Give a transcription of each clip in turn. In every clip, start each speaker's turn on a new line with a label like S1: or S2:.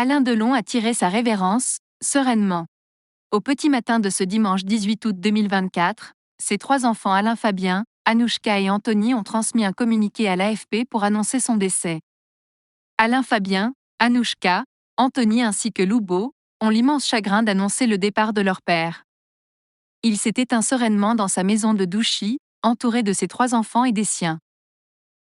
S1: Alain Delon a tiré sa révérence, sereinement. Au petit matin de ce dimanche 18 août 2024, ses trois enfants Alain Fabien, Anouchka et Anthony ont transmis un communiqué à l'AFP pour annoncer son décès. Alain Fabien, Anouchka, Anthony ainsi que Loubo ont l'immense chagrin d'annoncer le départ de leur père. Il s'est éteint sereinement dans sa maison de Douchy, entouré de ses trois enfants et des siens.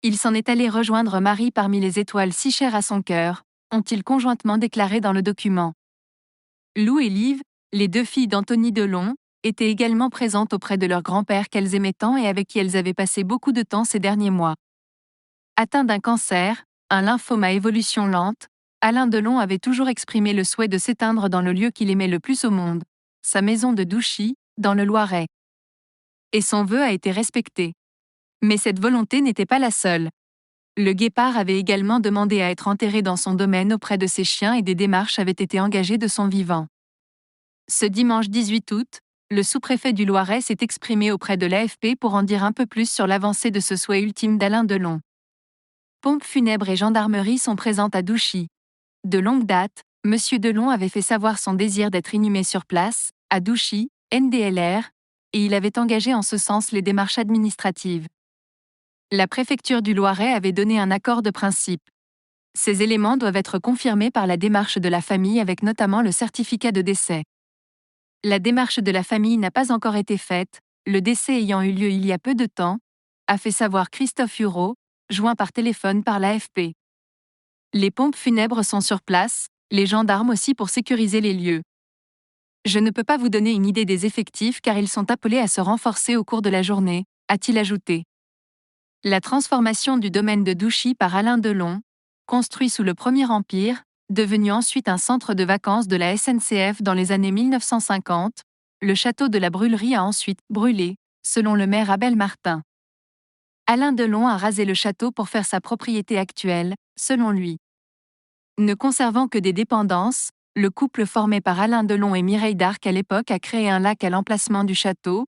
S1: Il s'en est allé rejoindre Marie parmi les étoiles si chères à son cœur, ont-ils conjointement déclaré dans le document. Lou et Liv, les deux filles d'Anthony Delon, étaient également présentes auprès de leur grand-père qu'elles aimaient tant et avec qui elles avaient passé beaucoup de temps ces derniers mois. Atteint d'un cancer, un lymphome à évolution lente, Alain Delon avait toujours exprimé le souhait de s'éteindre dans le lieu qu'il aimait le plus au monde, sa maison de Douchy, dans le Loiret. Et son vœu a été respecté. Mais cette volonté n'était pas la seule. Le guépard avait également demandé à être enterré dans son domaine auprès de ses chiens et des démarches avaient été engagées de son vivant. Ce dimanche 18 août, le sous-préfet du Loiret s'est exprimé auprès de l'AFP pour en dire un peu plus sur l'avancée de ce souhait ultime d'Alain Delon. Pompes funèbres et gendarmerie sont présentes à Douchy. De longue date, M. Delon avait fait savoir son désir d'être inhumé sur place, à Douchy, NDLR, et il avait engagé en ce sens les démarches administratives. La préfecture du Loiret avait donné un accord de principe. Ces éléments doivent être confirmés par la démarche de la famille avec notamment le certificat de décès. La démarche de la famille n'a pas encore été faite, le décès ayant eu lieu il y a peu de temps, a fait savoir Christophe Hureau, joint par téléphone par l'AFP. Les pompes funèbres sont sur place, les gendarmes aussi pour sécuriser les lieux. Je ne peux pas vous donner une idée des effectifs car ils sont appelés à se renforcer au cours de la journée, a-t-il ajouté. La transformation du domaine de Douchy par Alain Delon, construit sous le Premier Empire, devenu ensuite un centre de vacances de la SNCF dans les années 1950, le château de la Brûlerie a ensuite brûlé, selon le maire Abel Martin. Alain Delon a rasé le château pour faire sa propriété actuelle, selon lui. Ne conservant que des dépendances, le couple formé par Alain Delon et Mireille d'Arc à l'époque a créé un lac à l'emplacement du château,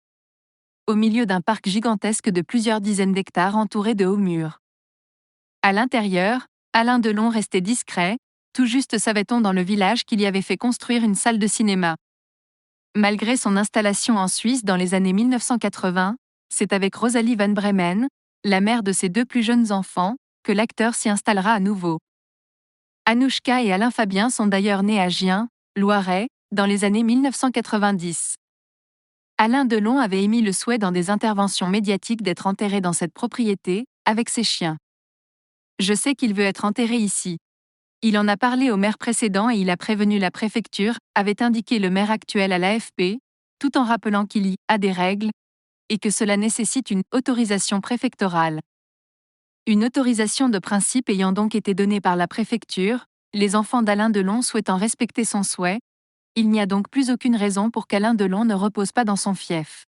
S1: au milieu d'un parc gigantesque de plusieurs dizaines d'hectares entouré de hauts murs. À l'intérieur, Alain Delon restait discret, tout juste savait-on dans le village qu'il y avait fait construire une salle de cinéma. Malgré son installation en Suisse dans les années 1980, c'est avec Rosalie Van Bremen, la mère de ses deux plus jeunes enfants, que l'acteur s'y installera à nouveau. Anouchka et Alain Fabien sont d'ailleurs nés à Gien, Loiret, dans les années 1990. Alain Delon avait émis le souhait dans des interventions médiatiques d'être enterré dans cette propriété, avec ses chiens. Je sais qu'il veut être enterré ici. Il en a parlé au maire précédent et il a prévenu la préfecture, avait indiqué le maire actuel à l'AFP, tout en rappelant qu'il y a des règles, et que cela nécessite une autorisation préfectorale. Une autorisation de principe ayant donc été donnée par la préfecture, les enfants d'Alain Delon souhaitant respecter son souhait, il n'y a donc plus aucune raison pour qu'Alain Delon ne repose pas dans son fief.